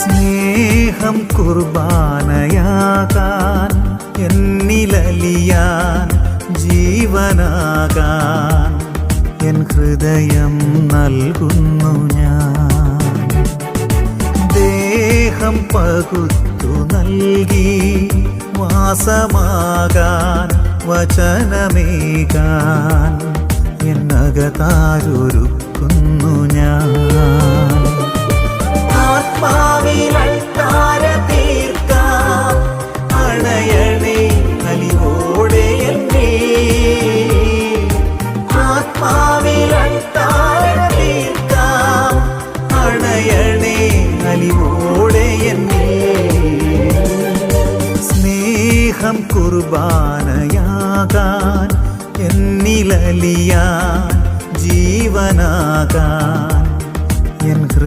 സ്നേഹം കുർബാനയാകാൻ, എന്നിലലിയാൻ ജീവനാകാൻ എൻ ഹൃദയം നൽകുന്നു ഞാൻ. ദേഹം പകുത്തു നൽകി വാസമാകാൻ വചനമേകാൻ എന്നകതാരൊരുക്കുന്നു ഞാൻ. ആത്മാവിലൾത്താര തീർക്കാം അണയണേ അലിവോടെ എന്നെ. ആത്മാവിലൾത്താര തീർക്കാം അണയണേ അലിവോടെ എന്നെ. സ്നേഹം കുർബാനയാകാൻ, എന്നിലലിയാൻ ജീവനാകാൻ